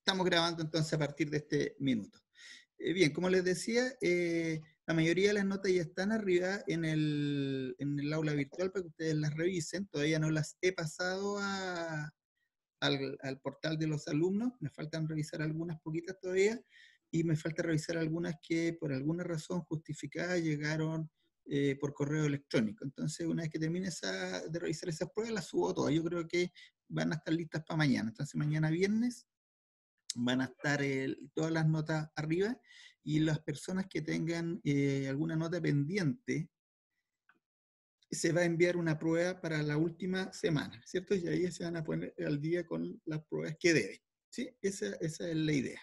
Estamos grabando entonces a partir de este minuto. Bien, como les decía, la mayoría de las notas ya están arriba en el aula virtual para que ustedes las revisen. Todavía no las he pasado al portal de los alumnos. Me faltan revisar algunas poquitas todavía y me falta revisar algunas que por alguna razón justificada llegaron por correo electrónico. Entonces, una vez que termine de revisar esas pruebas, las subo todas. Yo creo que van a estar listas para mañana. Entonces, mañana viernes van a estar todas las notas arriba y las personas que tengan alguna nota pendiente, se va a enviar una prueba para la última semana, ¿cierto? Y ahí se van a poner al día con las pruebas que deben, ¿sí? Esa es la idea.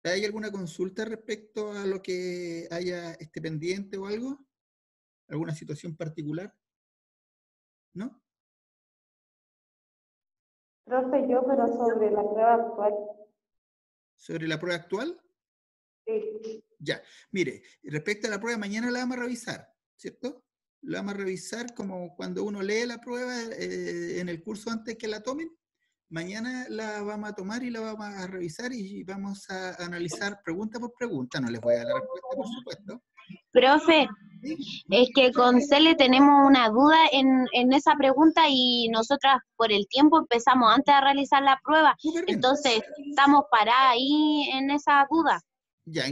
¿Hay alguna consulta respecto a lo que haya pendiente o algo? ¿Alguna situación particular? ¿No? Profe, yo, pero sobre la prueba actual. ¿Sobre la prueba actual? Sí. Ya, mire, respecto a la prueba, mañana la vamos a revisar, ¿cierto? La vamos a revisar como cuando uno lee la prueba en el curso antes que la tomen. Mañana la vamos a tomar y la vamos a revisar y vamos a analizar pregunta por pregunta. No les voy a dar la respuesta, por supuesto. Profe, ¿Sí? es que con Cele tenemos una duda en esa pregunta y nosotras por el tiempo empezamos antes de realizar la prueba. Súper bien. Entonces, estamos paradas ahí en esa duda. Ya,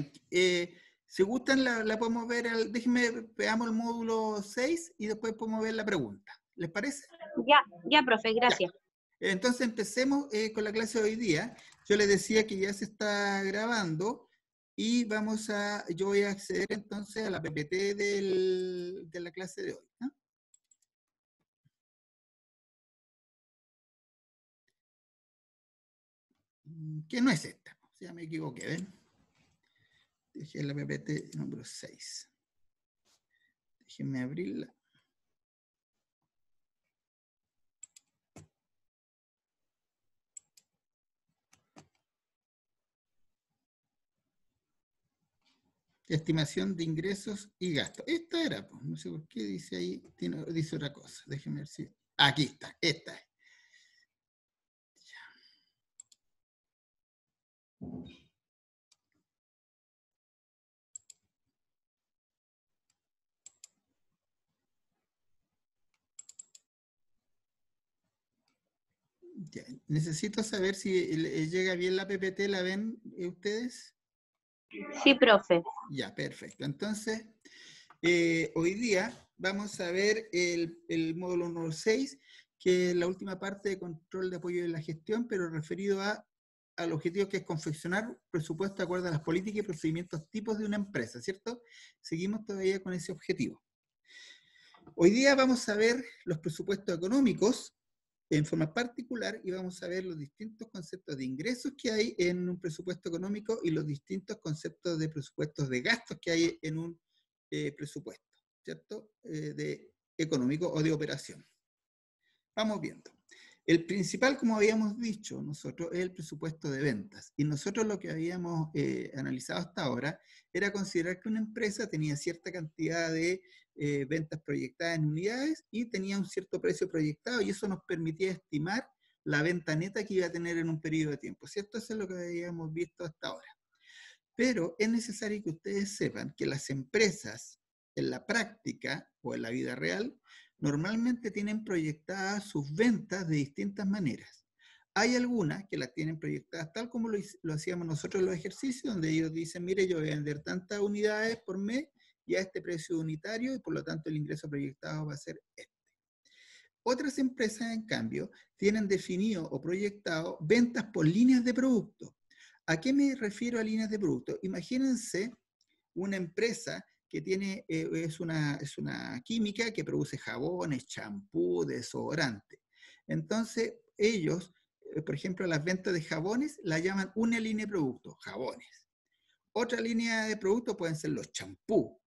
si gustan la podemos ver, déjenme, veamos el módulo 6 y después podemos ver la pregunta. ¿Les parece? Ya, profe, gracias. Ya. Entonces empecemos con la clase de hoy día. Yo les decía que ya se está grabando y yo voy a acceder entonces a la PPT de la clase de hoy, ¿no? Que no es esta, ya me equivoqué, ¿ven? Dejé la PPT número 6. Déjenme abrirla. Estimación de ingresos y gastos. Esta era, pues, no sé por qué dice ahí, dice otra cosa. Déjenme ver si... Aquí está, esta es. Ya. Necesito saber si llega bien la PPT, ¿la ven ustedes? Sí, profe. Ya, perfecto. Entonces, hoy día vamos a ver el módulo número 6, que es la última parte de control de apoyo de la gestión, pero referido al objetivo que es confeccionar presupuesto de acuerdo a las políticas y procedimientos tipos de una empresa, ¿cierto? Seguimos todavía con ese objetivo. Hoy día vamos a ver los presupuestos económicos en forma particular y vamos a ver los distintos conceptos de ingresos que hay en un presupuesto económico y los distintos conceptos de presupuestos de gastos que hay en un presupuesto, ¿cierto? De económico o de operación. Vamos viendo. El principal, como habíamos dicho nosotros, es el presupuesto de ventas. Y nosotros lo que habíamos analizado hasta ahora era considerar que una empresa tenía cierta cantidad de ventas proyectadas en unidades y tenía un cierto precio proyectado y eso nos permitía estimar la venta neta que iba a tener en un periodo de tiempo, ¿cierto? Eso es lo que habíamos visto hasta ahora. Pero es necesario que ustedes sepan que las empresas en la práctica o en la vida real normalmente tienen proyectadas sus ventas de distintas maneras. Hay algunas que las tienen proyectadas tal como lo hacíamos nosotros en los ejercicios, donde ellos dicen, mire, yo voy a vender tantas unidades por mes y a este precio unitario y por lo tanto el ingreso proyectado va a ser este. Otras empresas, en cambio, tienen definido o proyectado ventas por líneas de producto. ¿A qué me refiero a líneas de producto? Imagínense una empresa que tiene, es una química que produce jabones, champú, desodorante. Entonces, ellos, por ejemplo, las ventas de jabones la llaman una línea de productos, jabones. Otra línea de productos pueden ser los champú.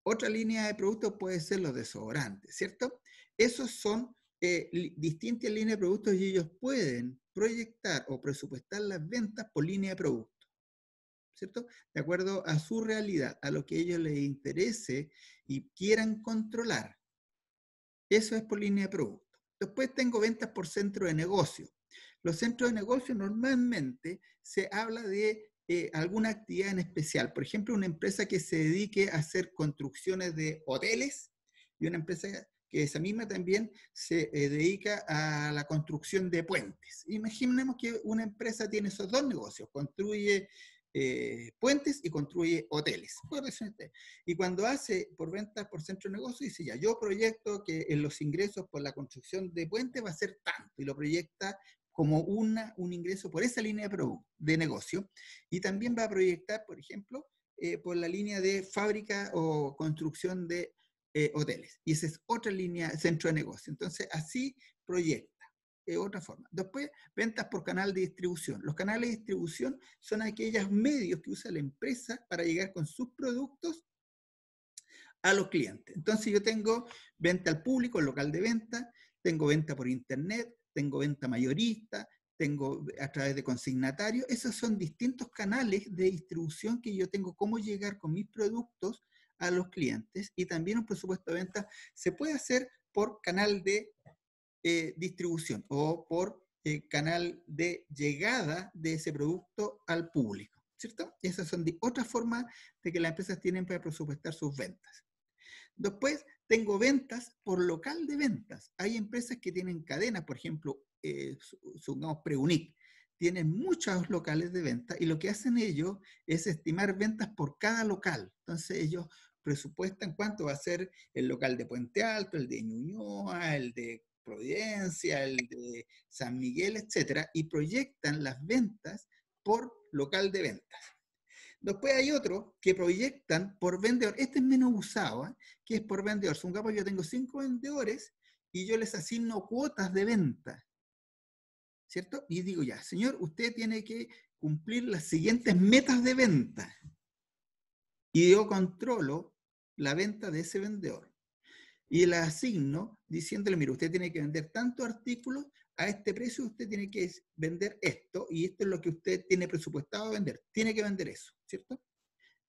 Otra línea de productos pueden ser los desodorantes, ¿cierto? Esos son distintas líneas de productos y ellos pueden proyectar o presupuestar las ventas por línea de producto, ¿cierto? De acuerdo a su realidad, a lo que a ellos les interese y quieran controlar. Eso es por línea de producto. Después tengo ventas por centro de negocio. Los centros de negocio normalmente se habla de alguna actividad en especial. Por ejemplo, una empresa que se dedique a hacer construcciones de hoteles y una empresa que esa misma también se dedica a la construcción de puentes. Imaginemos que una empresa tiene esos dos negocios, construye puentes y construye hoteles. Y cuando hace por ventas por centro de negocio, dice ya, yo proyecto que en los ingresos por la construcción de puentes va a ser tanto, y lo proyecta como un ingreso por esa línea de negocio, y también va a proyectar, por ejemplo, por la línea de fábrica o construcción de hoteles. Y esa es otra línea, centro de negocio. Entonces, así proyecta. Otra forma. Después, ventas por canal de distribución. Los canales de distribución son aquellos medios que usa la empresa para llegar con sus productos a los clientes. Entonces, yo tengo venta al público, el local de venta, tengo venta por internet, tengo venta mayorista, tengo a través de consignatarios. Esos son distintos canales de distribución que yo tengo, cómo llegar con mis productos a los clientes. Y también un presupuesto de venta se puede hacer por canal de distribución o por canal de llegada de ese producto al público, ¿cierto? Esas son otras formas de que las empresas tienen para presupuestar sus ventas. Después, tengo ventas por local de ventas. Hay empresas que tienen cadenas, por ejemplo, supongamos Preunic, tienen muchos locales de venta y lo que hacen ellos es estimar ventas por cada local. Entonces ellos presupuestan cuánto va a ser el local de Puente Alto, el de Ñuñoa, el de Providencia, el de San Miguel, etcétera, y proyectan las ventas por local de ventas. Después hay otros que proyectan por vendedor. Este es menos usado, ¿eh? Que es por vendedor. Supongamos yo tengo 5 vendedores y yo les asigno cuotas de venta, ¿cierto? Y digo ya, señor, usted tiene que cumplir las siguientes metas de venta. Y yo controlo la venta de ese vendedor. Y la asigno diciéndole, mire, usted tiene que vender tantos artículos a este precio, usted tiene que vender esto, y esto es lo que usted tiene presupuestado vender. Tiene que vender eso, ¿cierto?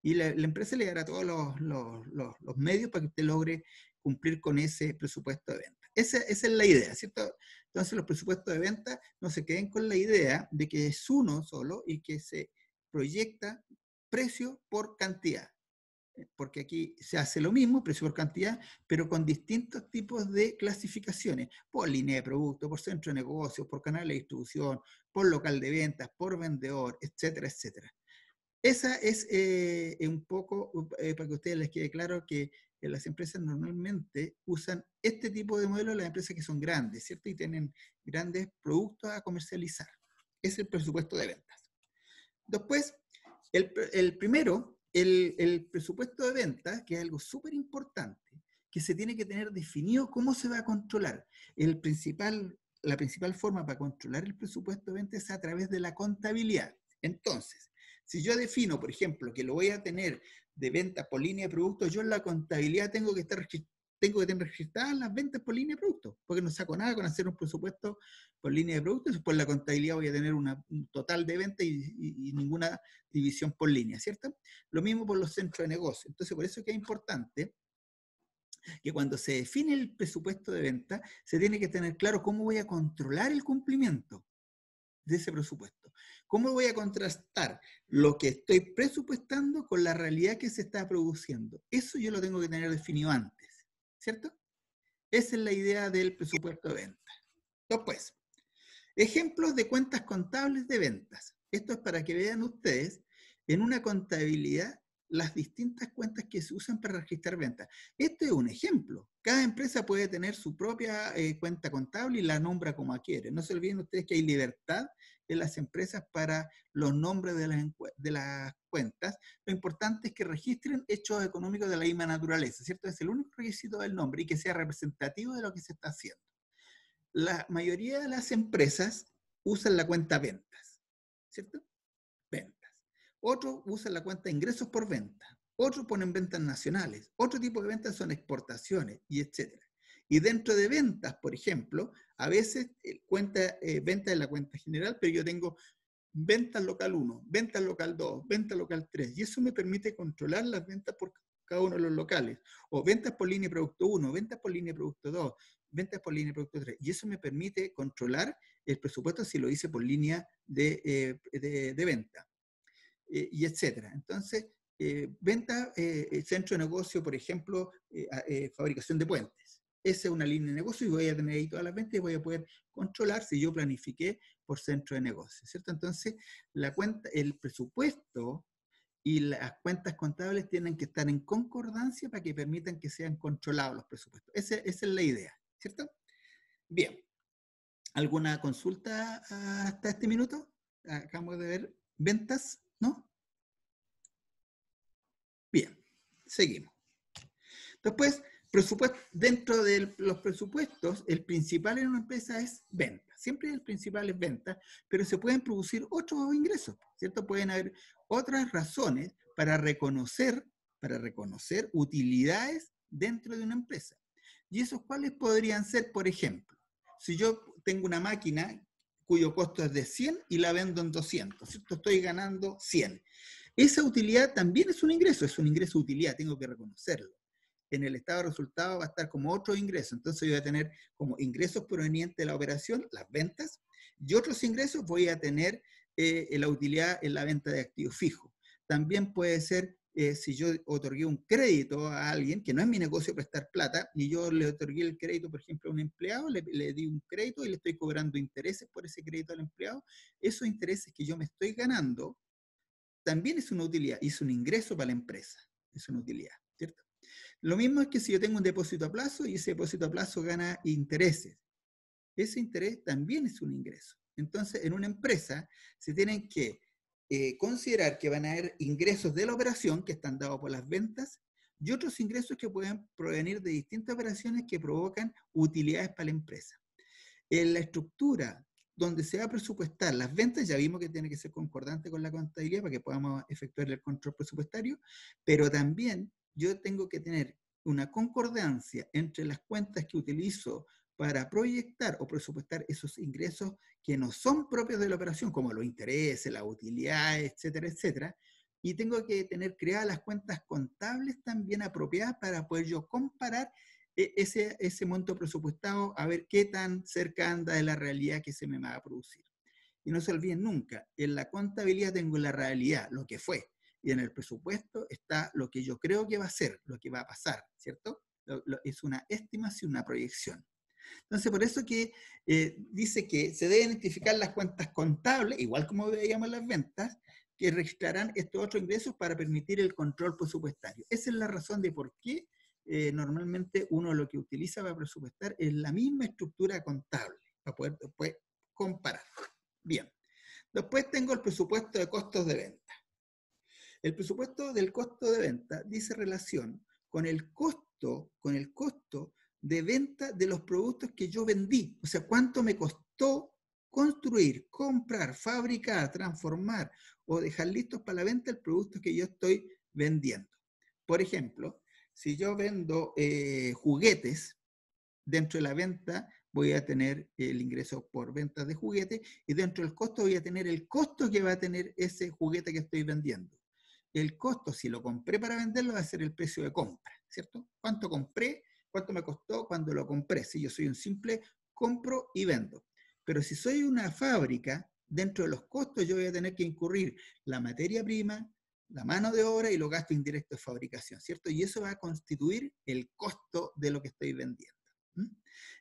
Y la empresa le dará todos los medios para que usted logre cumplir con ese presupuesto de venta. Esa es la idea, ¿cierto? Entonces los presupuestos de venta no se queden con la idea de que es uno solo y que se proyecta precio por cantidad. Porque aquí se hace lo mismo, precio por cantidad, pero con distintos tipos de clasificaciones, por línea de producto, por centro de negocios, por canal de distribución, por local de ventas, por vendedor, etcétera, etcétera. Esa es un poco, para que a ustedes les quede claro que las empresas normalmente usan este tipo de modelo, las empresas que son grandes, ¿cierto? Y tienen grandes productos a comercializar. Es el presupuesto de ventas. Después, el primero, el presupuesto de ventas, que es algo súper importante, que se tiene que tener definido cómo se va a controlar. La principal forma para controlar el presupuesto de ventas es a través de la contabilidad. Entonces, si yo defino, por ejemplo, que lo voy a tener de ventas por línea de productos, yo en la contabilidad tengo que tener registradas las ventas por línea de productos, porque no saco nada con hacer un presupuesto por línea de productos, por la contabilidad voy a tener un total de ventas y ninguna división por línea, ¿cierto? Lo mismo por los centros de negocio. Entonces, por eso es que es importante que cuando se define el presupuesto de venta, se tiene que tener claro cómo voy a controlar el cumplimiento de ese presupuesto. ¿Cómo voy a contrastar lo que estoy presupuestando con la realidad que se está produciendo? Eso yo lo tengo que tener definido antes, ¿cierto? Esa es la idea del presupuesto de venta. Después, ejemplos de cuentas contables de ventas. Esto es para que vean ustedes en una contabilidad las distintas cuentas que se usan para registrar ventas. Este es un ejemplo. Cada empresa puede tener su propia cuenta contable y la nombra como quiere. No se olviden ustedes que hay libertad en las empresas para los nombres de las cuentas. Lo importante es que registren hechos económicos de la misma naturaleza, ¿cierto? Es el único requisito del nombre y que sea representativo de lo que se está haciendo. La mayoría de las empresas usan la cuenta ventas, ¿cierto? Ventas. Otros usan la cuenta ingresos por venta. Otros ponen ventas nacionales. Otro tipo de ventas son exportaciones y etcétera. Y dentro de ventas, por ejemplo, a veces venta es la cuenta general, pero yo tengo ventas local 1, ventas local 2, ventas local 3. Y eso me permite controlar las ventas por cada uno de los locales. O ventas por línea de producto 1, ventas por línea de producto 2, ventas por línea de producto 3. Y eso me permite controlar el presupuesto si lo hice por línea de venta, y etcétera. Entonces, venta, centro de negocio, por ejemplo, fabricación de puentes. Esa es una línea de negocio y voy a tener ahí todas las ventas y voy a poder controlar si yo planifiqué por centro de negocio, ¿cierto? Entonces, la cuenta, el presupuesto y las cuentas contables tienen que estar en concordancia para que permitan que sean controlados los presupuestos. Esa es la idea, ¿cierto? Bien. ¿Alguna consulta hasta este minuto? Acabamos de ver ventas, ¿no? Bien, seguimos. Después, presupuesto, dentro de los presupuestos, el principal en una empresa es venta. Siempre el principal es venta, pero se pueden producir otros ingresos, ¿cierto? Pueden haber otras razones para reconocer utilidades dentro de una empresa. ¿Y esos cuáles podrían ser? Por ejemplo, si yo tengo una máquina cuyo costo es de 100 y la vendo en 200, ¿cierto? Estoy ganando 100. Esa utilidad también es un ingreso de utilidad, tengo que reconocerlo. En el estado de resultados va a estar como otro ingreso, entonces yo voy a tener como ingresos provenientes de la operación, las ventas, y otros ingresos voy a tener la utilidad en la venta de activos fijos. También puede ser si yo otorgué un crédito a alguien, que no es mi negocio prestar plata, y yo le otorgué el crédito, por ejemplo, a un empleado, le di un crédito y le estoy cobrando intereses por ese crédito al empleado, esos intereses que yo me estoy ganando, también es una utilidad, y es un ingreso para la empresa, es una utilidad, ¿cierto? Lo mismo es que si yo tengo un depósito a plazo y ese depósito a plazo gana intereses, ese interés también es un ingreso. Entonces, en una empresa se tienen que considerar que van a haber ingresos de la operación que están dados por las ventas y otros ingresos que pueden provenir de distintas operaciones que provocan utilidades para la empresa. En la estructura donde se va a presupuestar las ventas, ya vimos que tiene que ser concordante con la contabilidad para que podamos efectuar el control presupuestario, pero también yo tengo que tener una concordancia entre las cuentas que utilizo para proyectar o presupuestar esos ingresos que no son propios de la operación, como los intereses, las utilidades, etcétera, etcétera, y tengo que tener creadas las cuentas contables también apropiadas para poder yo comparar ese monto presupuestado a ver qué tan cerca anda de la realidad que se me va a producir. Y no se olviden nunca, en la contabilidad tengo la realidad, lo que fue, y en el presupuesto está lo que yo creo que va a ser, lo que va a pasar, ¿cierto? Es una estimación, una proyección. Entonces, por eso que dice que se deben identificar las cuentas contables, igual como veíamos las ventas, que registrarán estos otros ingresos para permitir el control presupuestario. Esa es la razón de por qué normalmente uno lo que utiliza para presupuestar es la misma estructura contable, para poder después comparar. Bien. Después tengo el presupuesto de costos de venta. El presupuesto del costo de venta dice relación con el costo de venta de los productos que yo vendí. O sea, cuánto me costó construir, comprar, fabricar, transformar o dejar listos para la venta el producto que yo estoy vendiendo. Por ejemplo, si yo vendo juguetes, dentro de la venta voy a tener el ingreso por ventas de juguetes y dentro del costo voy a tener el costo que va a tener ese juguete que estoy vendiendo. El costo, si lo compré para venderlo, va a ser el precio de compra, ¿cierto? ¿Cuánto compré? ¿Cuánto me costó cuando lo compré? Si yo soy un simple compro y vendo. Pero si soy una fábrica, dentro de los costos yo voy a tener que incurrir la materia prima, la mano de obra y los gastos indirectos de fabricación, ¿cierto? Y eso va a constituir el costo de lo que estoy vendiendo.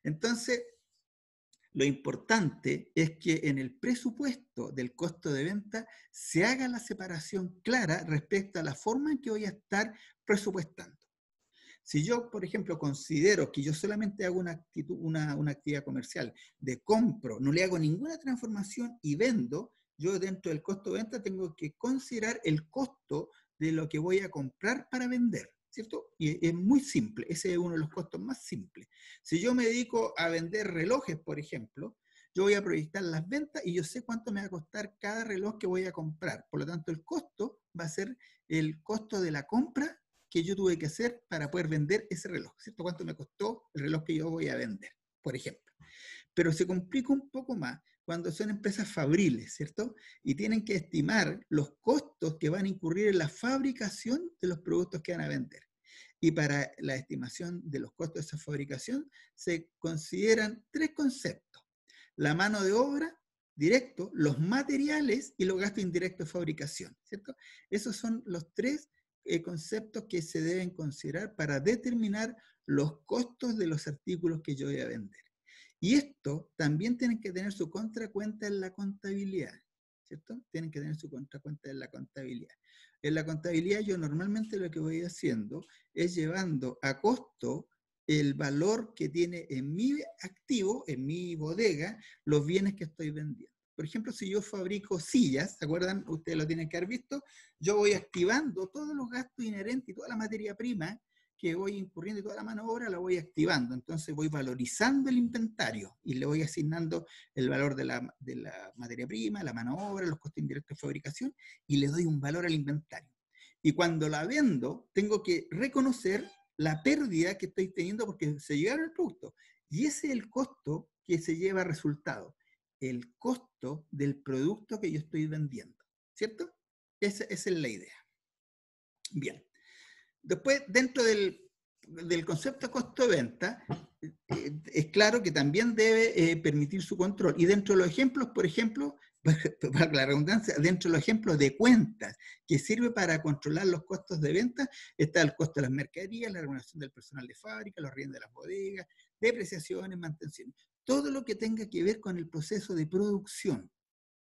Entonces, lo importante es que en el presupuesto del costo de venta se haga la separación clara respecto a la forma en que voy a estar presupuestando. Si yo, por ejemplo, considero que yo solamente hago una actividad comercial de compro, no le hago ninguna transformación y vendo, yo dentro del costo de venta tengo que considerar el costo de lo que voy a comprar para vender, ¿cierto? Y es muy simple, ese es uno de los costos más simples. Si yo me dedico a vender relojes, por ejemplo, yo voy a proyectar las ventas y yo sé cuánto me va a costar cada reloj que voy a comprar. Por lo tanto, el costo va a ser el costo de la compra que yo tuve que hacer para poder vender ese reloj, ¿cierto? ¿Cuánto me costó el reloj que yo voy a vender, por ejemplo? Pero se complica un poco más cuando son empresas fabriles, ¿cierto? Y tienen que estimar los costos que van a incurrir en la fabricación de los productos que van a vender. Y para la estimación de los costos de esa fabricación se consideran tres conceptos. la mano de obra, directo, los materiales y los gastos indirectos de fabricación, ¿cierto? Esos son los tres conceptos que se deben considerar para determinar los costos de los artículos que yo voy a vender. Y esto también tienen que tener su contracuenta en la contabilidad, ¿cierto? Tienen que tener su contracuenta en la contabilidad. En la contabilidad yo normalmente lo que voy haciendo es llevando a costo el valor que tiene en mi activo, en mi bodega, los bienes que estoy vendiendo. Por ejemplo, si yo fabrico sillas, ¿se acuerdan? Ustedes lo tienen que haber visto, yo voy activando todos los gastos inherentes y toda la materia prima que voy incurriendo y toda la mano de obra la voy activando. Entonces voy valorizando el inventario y le voy asignando el valor de la materia prima, la mano de obra, los costos indirectos de fabricación y le doy un valor al inventario. Y cuando la vendo, tengo que reconocer la pérdida que estoy teniendo porque se llevaron el producto. Y ese es el costo que se lleva a resultado. El costo del producto que yo estoy vendiendo. ¿Cierto? Esa es la idea. Bien. Después, dentro del concepto de costo de venta, es claro que también debe permitir su control. Y dentro de los ejemplos, por ejemplo, para la redundancia, dentro de los ejemplos de cuentas que sirve para controlar los costos de venta, está el costo de las mercaderías, la remuneración del personal de fábrica, los arriendos de las bodegas, depreciaciones, mantenciones. Todo lo que tenga que ver con el proceso de producción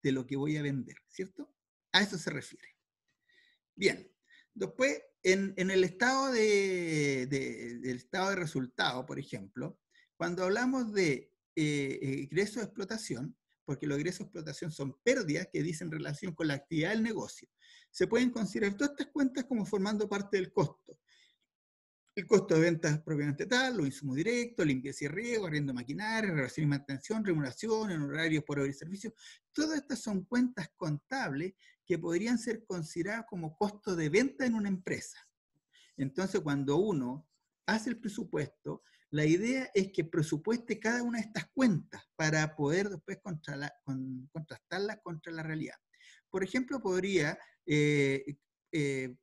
de lo que voy a vender, ¿cierto? A eso se refiere. Bien. Después, en el estado del estado de resultado, por ejemplo, cuando hablamos de ingresos de explotación, porque los ingresos de explotación son pérdidas que dicen relación con la actividad del negocio, se pueden considerar todas estas cuentas como formando parte del costo. El costo de ventas propiamente tal, los insumos directos, limpieza y riego, arriendo de maquinaria, reparación y mantención, remuneración, honorarios por obra y servicio. Todas estas son cuentas contables que podrían ser consideradas como costo de venta en una empresa. Entonces, cuando uno hace el presupuesto, la idea es que presupueste cada una de estas cuentas para poder después contrastarlas contra la realidad. Por ejemplo, podría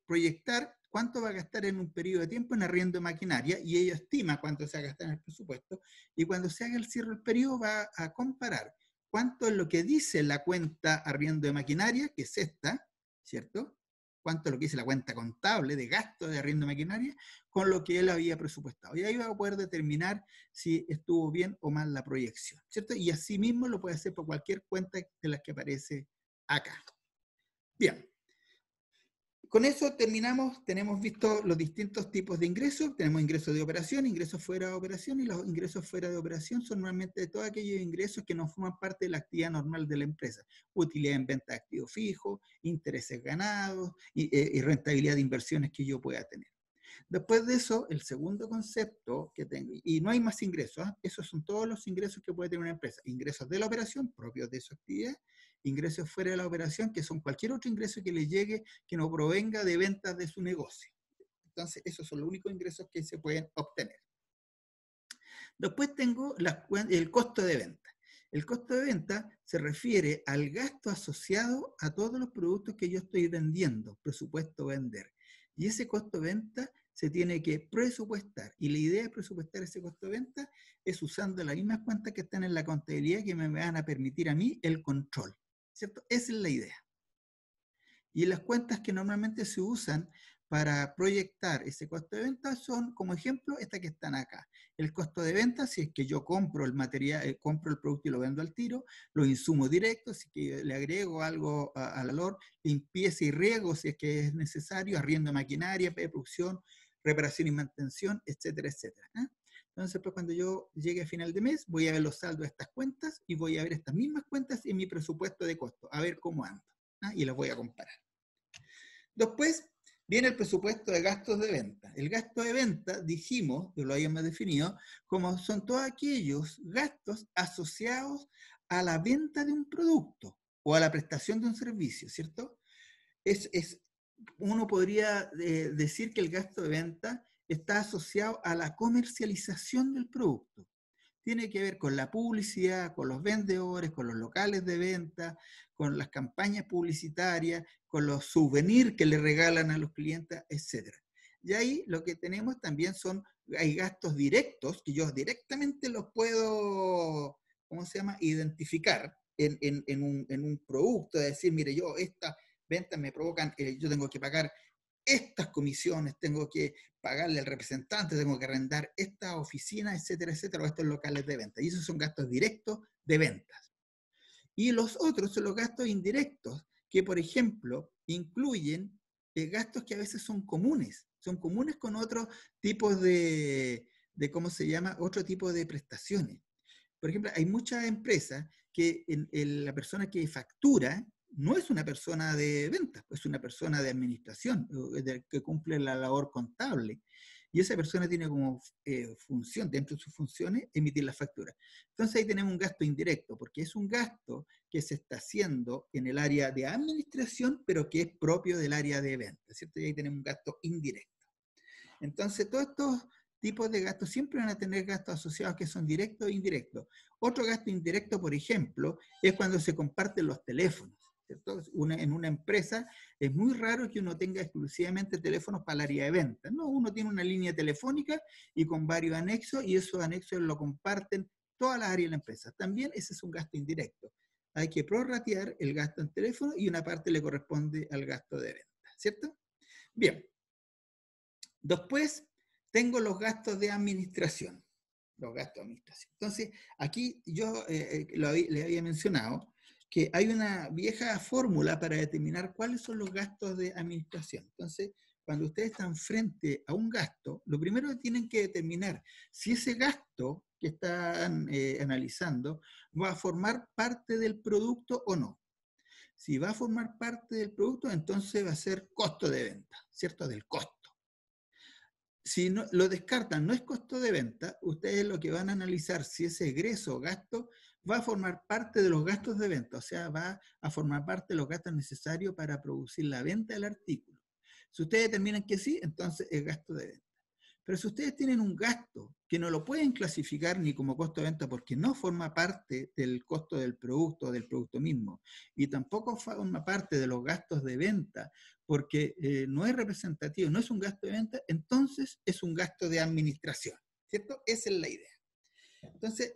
proyectar cuánto va a gastar en un periodo de tiempo en arriendo de maquinaria y ello estima cuánto se va a gastar en el presupuesto y cuando se haga el cierre del periodo va a comparar cuánto es lo que dice la cuenta arriendo de maquinaria, que es esta, ¿cierto? Cuánto es lo que dice la cuenta contable de gasto de arriendo de maquinaria con lo que él había presupuestado. Y ahí va a poder determinar si estuvo bien o mal la proyección, ¿cierto? Y así mismo lo puede hacer por cualquier cuenta de las que aparece acá. Bien. Con eso terminamos, tenemos visto los distintos tipos de ingresos, tenemos ingresos de operación, ingresos fuera de operación, y los ingresos fuera de operación son normalmente todos aquellos ingresos que no forman parte de la actividad normal de la empresa, utilidad en venta de activos fijos, intereses ganados y rentabilidad de inversiones que yo pueda tener. Después de eso, el segundo concepto que tengo, y no hay más ingresos, ¿eh? Esos son todos los ingresos que puede tener una empresa, ingresos de la operación propios de su actividad, ingresos fuera de la operación, que son cualquier otro ingreso que le llegue que no provenga de ventas de su negocio. Entonces, esos son los únicos ingresos que se pueden obtener. Después tengo el costo de venta. El costo de venta se refiere al gasto asociado a todos los productos que yo estoy vendiendo, presupuesto vender. Y ese costo de venta se tiene que presupuestar. Y la idea de presupuestar ese costo de venta es usando las mismas cuentas que están en la contabilidad que me van a permitir a mí el control, ¿cierto? Esa es la idea. Y las cuentas que normalmente se usan para proyectar ese costo de venta son, como ejemplo, estas que están acá. El costo de venta, si es que yo compro el material, compro el producto y lo vendo al tiro, los insumos directos, si es que le agrego algo al valor, limpieza y riego, si es que es necesario, arriendo de maquinaria, producción, reparación y mantención, etcétera, etcétera. Entonces, pues cuando yo llegue a final de mes, voy a ver los saldos de estas cuentas y voy a ver estas mismas cuentas en mi presupuesto de costo, a ver cómo ando, y las voy a comparar. Después viene el presupuesto de gastos de venta. El gasto de venta, dijimos, que lo habíamos definido, como son todos aquellos gastos asociados a la venta de un producto o a la prestación de un servicio, ¿cierto? Uno podría decir que el gasto de venta está asociado a la comercialización del producto. Tiene que ver con la publicidad, con los vendedores, con los locales de venta, con las campañas publicitarias, con los souvenirs que le regalan a los clientes, etc. Y ahí lo que tenemos también hay gastos directos, que yo directamente los puedo ¿cómo se llama? Identificar en un producto, de decir, mire, yo estas ventas me provocan, yo tengo que pagar estas comisiones, tengo que pagarle al representante, tengo que arrendar esta oficina, etcétera, etcétera, o estos locales de venta. Y esos son gastos directos de ventas. Y los otros son los gastos indirectos, que por ejemplo incluyen gastos que a veces son comunes con otros tipos ¿cómo se llama? Otro tipo de prestaciones. Por ejemplo, hay muchas empresas que la persona que factura no es una persona de ventas, es una persona de administración, que cumple la labor contable. Y esa persona tiene como función, dentro de sus funciones, emitir la factura. Entonces ahí tenemos un gasto indirecto, porque es un gasto que se está haciendo en el área de administración, pero que es propio del área de ventas, ¿cierto? Y ahí tenemos un gasto indirecto. Entonces, todos estos tipos de gastos siempre van a tener gastos asociados que son directos e indirectos. Otro gasto indirecto, por ejemplo, es cuando se comparten los teléfonos, ¿cierto? En una empresa es muy raro que uno tenga exclusivamente teléfonos para el área de ventas, ¿no? Uno tiene una línea telefónica y con varios anexos, y esos anexos lo comparten todas las áreas de la empresa. También ese es un gasto indirecto. Hay que prorratear el gasto en teléfono y una parte le corresponde al gasto de venta, ¿cierto? Bien. Después tengo los gastos de administración. Los gastos de administración. Entonces, aquí yo le había mencionado que hay una vieja fórmula para determinar cuáles son los gastos de administración. Entonces, cuando ustedes están frente a un gasto, lo primero que tienen que determinar si ese gasto que están analizando va a formar parte del producto o no. Si va a formar parte del producto, entonces va a ser costo de venta, ¿cierto? Del costo. Si no, lo descartan, no es costo de venta, ustedes lo que van a analizar si ese egreso o gasto va a formar parte de los gastos de venta, o sea, va a formar parte de los gastos necesarios para producir la venta del artículo. Si ustedes determinan que sí, entonces es gasto de venta. Pero si ustedes tienen un gasto que no lo pueden clasificar ni como costo de venta porque no forma parte del costo del producto mismo, y tampoco forma parte de los gastos de venta porque no es representativo, no es un gasto de venta, entonces es un gasto de administración, ¿cierto? Esa es la idea. Entonces,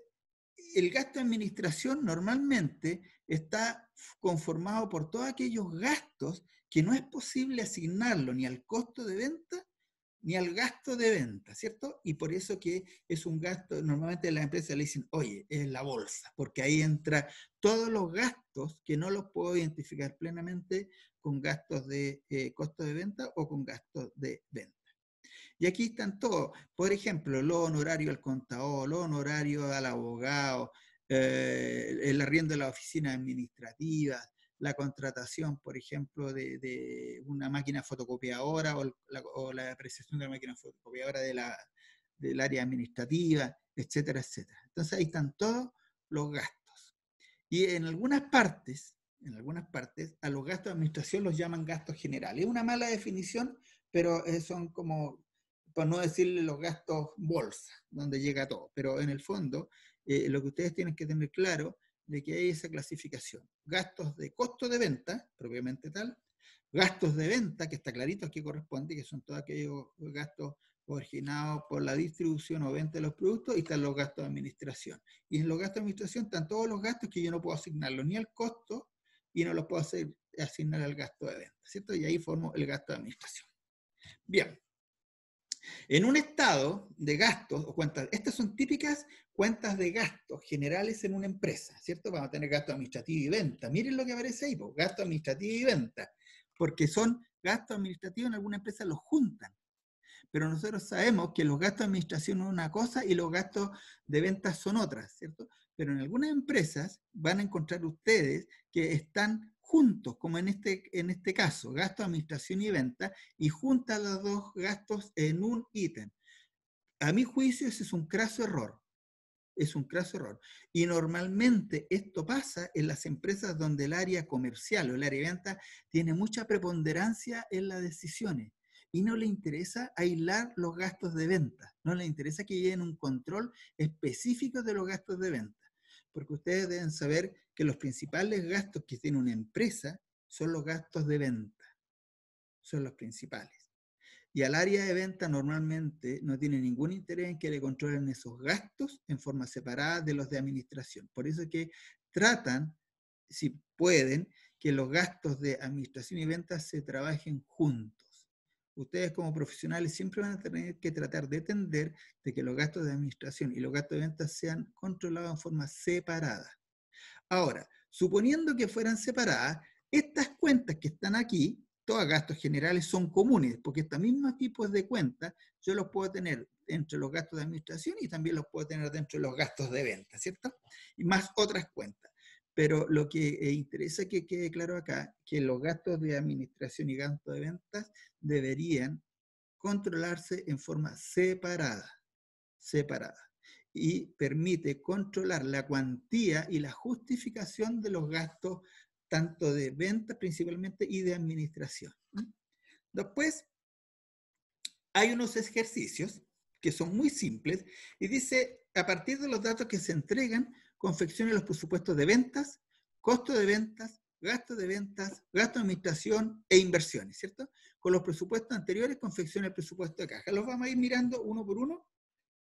el gasto de administración normalmente está conformado por todos aquellos gastos que no es posible asignarlo ni al costo de venta ni al gasto de venta, ¿cierto? Y por eso que es un gasto, normalmente las empresas le dicen, oye, es la bolsa, porque ahí entra todos los gastos que no los puedo identificar plenamente con gastos de costo de venta o con gastos de venta. Y aquí están todos, por ejemplo, los honorarios al contador, los honorarios al abogado, el arriendo de la oficina administrativa, la contratación, por ejemplo, de una máquina fotocopiadora o la apreciación de la máquina fotocopiadora del área administrativa, etcétera, etcétera. Entonces ahí están todos los gastos. Y en algunas partes, a los gastos de administración los llaman gastos generales. Es una mala definición, pero son como, por no decirle los gastos bolsa, donde llega todo. Pero en el fondo, lo que ustedes tienen que tener claro de que hay esa clasificación. Gastos de costo de venta, propiamente tal, gastos de venta, que está clarito aquí corresponde, que son todos aquellos gastos originados por la distribución o venta de los productos, y están los gastos de administración. Y en los gastos de administración están todos los gastos que yo no puedo asignarlos ni al costo y no los puedo asignar al gasto de venta, ¿cierto? Y ahí formo el gasto de administración. Bien. En un estado de gastos o cuentas, estas son típicas cuentas de gastos generales en una empresa, ¿cierto? Vamos a tener gasto administrativo y venta. Miren lo que aparece ahí, pues, gasto administrativo y venta, porque son gastos administrativos en alguna empresa los juntan. Pero nosotros sabemos que los gastos de administración son una cosa y los gastos de ventas son otras, ¿cierto? Pero en algunas empresas van a encontrar ustedes que están juntos, como en este caso, gasto de administración y venta, y juntan los dos gastos en un ítem. A mi juicio, ese es un craso error. Es un craso error. Y normalmente esto pasa en las empresas donde el área comercial o el área de venta tiene mucha preponderancia en las decisiones y no le interesa aislar los gastos de venta, no le interesa que lleven un control específico de los gastos de venta, porque ustedes deben saber que los principales gastos que tiene una empresa son los gastos de venta, son los principales. Y al área de venta normalmente no tiene ningún interés en que le controlen esos gastos en forma separada de los de administración. Por eso es que tratan, si pueden, que los gastos de administración y ventas se trabajen juntos. Ustedes como profesionales siempre van a tener que tratar de entender de que los gastos de administración y los gastos de ventas sean controlados en forma separada. Ahora, suponiendo que fueran separadas, estas cuentas que están aquí, todos gastos generales son comunes, porque estos mismos tipos de cuentas yo los puedo tener entre los gastos de administración y también los puedo tener dentro de los gastos de venta, ¿cierto? Y más otras cuentas. Pero lo que interesa que quede claro acá, que los gastos de administración y gastos de ventas deberían controlarse en forma separada, y permite controlar la cuantía y la justificación de los gastos tanto de ventas principalmente y de administración. Después, hay unos ejercicios que son muy simples y dice, a partir de los datos que se entregan, confeccione los presupuestos de ventas, costo de ventas, gasto de ventas, gasto de administración e inversiones, ¿cierto? Con los presupuestos anteriores, confeccione el presupuesto de caja. Los vamos a ir mirando uno por uno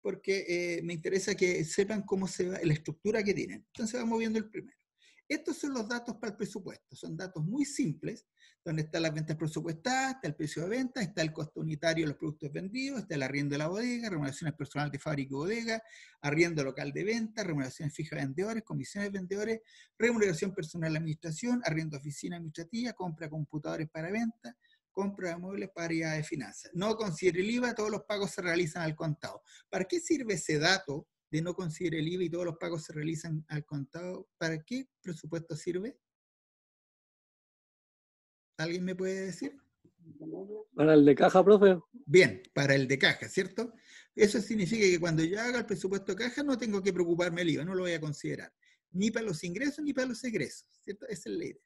porque me interesa que sepan cómo se va, la estructura que tienen. Entonces vamos viendo el primero. Estos son los datos para el presupuesto. Son datos muy simples, donde están las ventas presupuestadas, está el precio de venta, está el costo unitario de los productos vendidos, está el arriendo de la bodega, remuneraciones personales de fábrica y bodega, arriendo local de venta, remuneraciones fijas de vendedores, comisiones de vendedores, remuneración personal de administración, arriendo de oficina administrativa, compra de computadores para venta, compra de muebles para área de finanzas. No considere el IVA, todos los pagos se realizan al contado. ¿Para qué sirve ese dato de no considere el IVA y todos los pagos se realizan al contado? ¿Para qué presupuesto sirve? ¿Alguien me puede decir? Para el de caja, profe. Bien, para el de caja, ¿cierto? Eso significa que cuando yo haga el presupuesto de caja no tengo que preocuparme el IVA, no lo voy a considerar. Ni para los ingresos ni para los egresos, ¿cierto? Esa es la idea.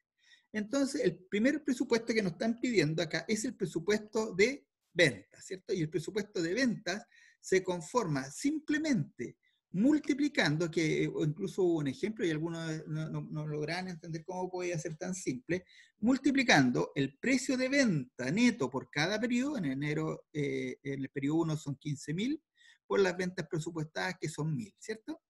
Entonces, el primer presupuesto que nos están pidiendo acá es el presupuesto de ventas, ¿cierto? Y el presupuesto de ventas se conforma simplemente multiplicando, o incluso hubo un ejemplo y algunos no logran entender cómo podía ser tan simple, multiplicando el precio de venta neto por cada periodo, en enero, en el periodo 1 son 15.000, por las ventas presupuestadas que son 1.000, ¿cierto?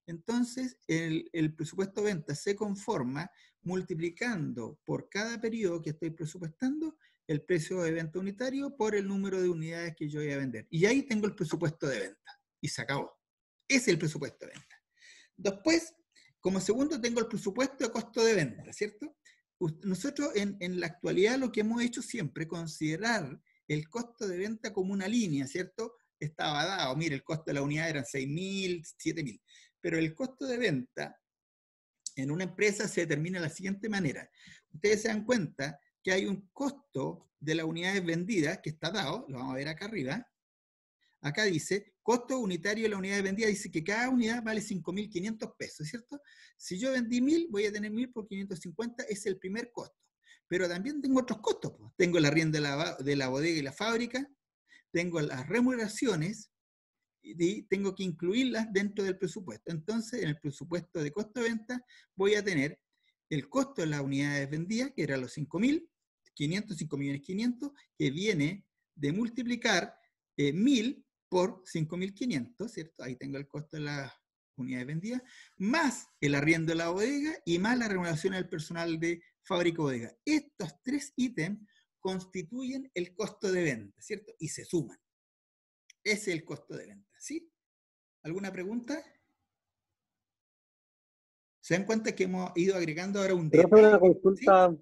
Entonces, el presupuesto de ventas se conforma multiplicando por cada periodo que estoy presupuestando el precio de venta unitario por el número de unidades que yo voy a vender. Y ahí tengo el presupuesto de venta. Y se acabó. Ese es el presupuesto de venta. Después, como segundo, tengo el presupuesto de costo de venta, ¿cierto? Nosotros en la actualidad lo que hemos hecho siempre es considerar el costo de venta como una línea, ¿cierto? Estaba dado, mire, el costo de la unidad eran 6.000, 7.000. Pero el costo de venta en una empresa se determina de la siguiente manera. Ustedes se dan cuenta que hay un costo de las unidades vendidas que está dado, lo vamos a ver acá arriba. Acá dice, costo unitario de la unidad vendida, dice que cada unidad vale 5.500 pesos, ¿cierto? Si yo vendí 1.000, voy a tener 1.000 por 550, es el primer costo. Pero también tengo otros costos. Pues. Tengo el arriendo de la bodega y la fábrica, tengo las remuneraciones, y tengo que incluirlas dentro del presupuesto. Entonces, en el presupuesto de costo de venta voy a tener el costo de las unidades vendidas, que era los 5.500, 5.500.000, que viene de multiplicar 1.000 por 5.500, ¿cierto? Ahí tengo el costo de las unidades vendidas, más el arriendo de la bodega y más la remuneración del personal de fábrica y bodega. Estos tres ítems constituyen el costo de venta, ¿cierto? Y se suman. Ese es el costo de venta, ¿sí? ¿Alguna pregunta? ¿Se dan cuenta que hemos ido agregando ahora un Pero detalle? una consulta.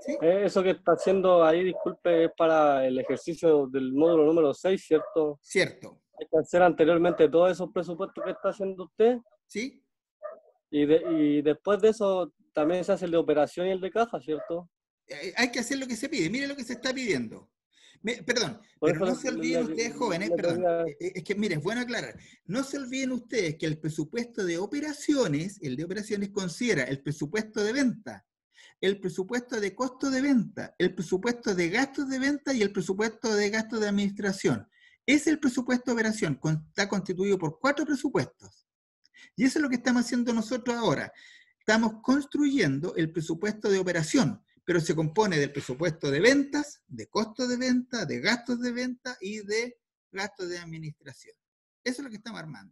¿Sí? Eso que está haciendo ahí, disculpe, es para el ejercicio del módulo número 6, ¿cierto? Cierto. Hay que hacer anteriormente todos esos presupuestos que está haciendo usted. ¿Sí? Y después de eso también se hace el de operación y el de caja, ¿cierto? Hay que hacer lo que se pide. Mire lo que se está pidiendo. Perdón, Por pero eso no se olviden ustedes, jóvenes, perdón, es que mire, es bueno aclarar, no se olviden ustedes que el presupuesto de operaciones, el de operaciones considera el presupuesto de venta, el presupuesto de costo de venta, el presupuesto de gastos de venta y el presupuesto de gastos de administración. Es el presupuesto de operación, está constituido por 4 presupuestos. Y eso es lo que estamos haciendo nosotros ahora. Estamos construyendo el presupuesto de operación, pero se compone del presupuesto de ventas, de costos de venta, de gastos de venta y de gastos de administración. Eso es lo que estamos armando.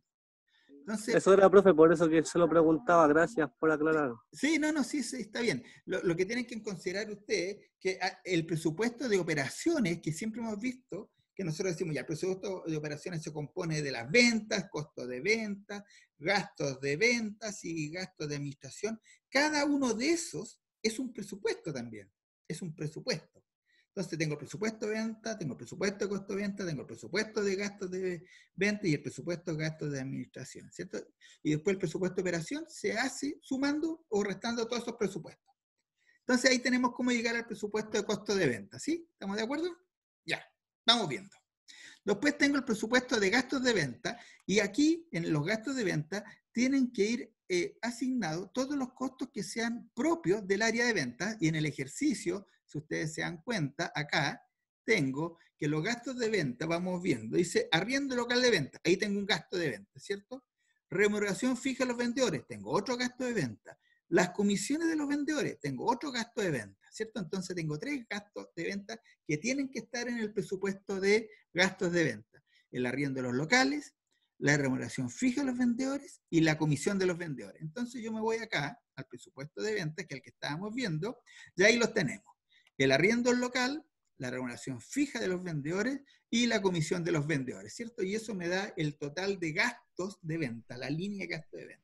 Entonces, Eso era, profe, por eso que se lo preguntaba. Gracias por aclarar. sí, sí, está bien. Lo que tienen que considerar ustedes, que el presupuesto de operaciones, que siempre hemos visto, que nosotros decimos ya, el presupuesto de operaciones se compone de las ventas, costos de ventas, gastos de ventas y gastos de administración. Cada uno de esos es un presupuesto también, es un presupuesto. Entonces tengo el presupuesto de venta, tengo el presupuesto de costo de venta, tengo el presupuesto de gastos de venta y el presupuesto de gastos de administración, ¿cierto? Y después el presupuesto de operación se hace sumando o restando todos esos presupuestos. Entonces ahí tenemos cómo llegar al presupuesto de costo de venta, ¿sí? ¿Estamos de acuerdo? Ya, vamos viendo. Después tengo el presupuesto de gastos de venta y aquí en los gastos de venta tienen que ir asignados todos los costos que sean propios del área de venta y en el ejercicio, si ustedes se dan cuenta, acá tengo que los gastos de venta, vamos viendo, dice arriendo local de venta, ahí tengo un gasto de venta, ¿cierto? Remuneración fija a los vendedores, tengo otro gasto de venta. Las comisiones de los vendedores, tengo otro gasto de venta, ¿cierto? Entonces tengo 3 gastos de venta que tienen que estar en el presupuesto de gastos de venta. El arriendo de los locales, la remuneración fija a los vendedores y la comisión de los vendedores. Entonces yo me voy acá al presupuesto de venta, que es el que estábamos viendo, y ahí los tenemos. El arriendo del local, la remuneración fija de los vendedores y la comisión de los vendedores, ¿cierto? Y eso me da el total de gastos de venta, la línea de gasto de venta.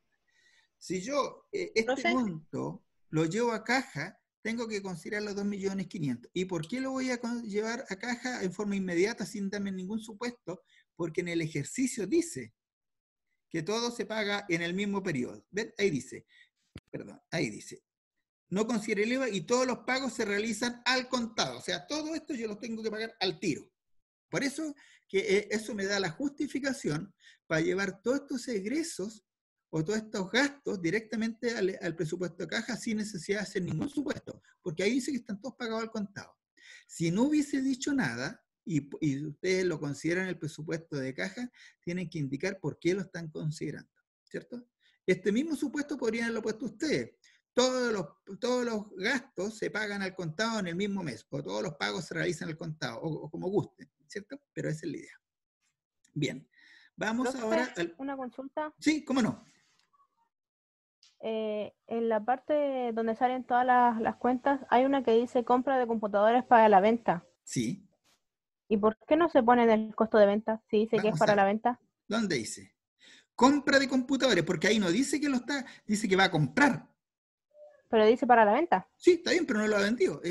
Si yo este monto lo llevo a caja, tengo que considerar los 2.500.000. ¿Y por qué lo voy a llevar a caja en forma inmediata sin darme ningún supuesto? Porque en el ejercicio dice que todo se paga en el mismo periodo. ¿Ven? Ahí dice, no considere el IVA y todos los pagos se realizan al contado. O sea, todo esto yo lo tengo que pagar al tiro. Por eso que eso me da la justificación para llevar todos estos egresos o todos estos gastos directamente al presupuesto de caja sin necesidad de hacer ningún supuesto, porque ahí dice que están todos pagados al contado. Si no hubiese dicho nada, y ustedes lo consideran el presupuesto de caja, tienen que indicar por qué lo están considerando, ¿cierto? Este mismo supuesto podrían haberlo puesto ustedes. Todos los gastos se pagan al contado en el mismo mes, o todos los pagos se realizan al contado, o como gusten, ¿cierto? Pero esa es la idea. Bien, vamos Profe, ahora una consulta. Sí, cómo no. En la parte donde salen todas las cuentas, hay una que dice compra de computadores para la venta. Sí. ¿Y por qué no se pone en el costo de venta si dice que es para la venta? ¿Dónde dice? Compra de computadores, porque ahí no dice que lo está, dice que va a comprar. Pero dice para la venta. Sí, está bien, pero no lo ha vendido.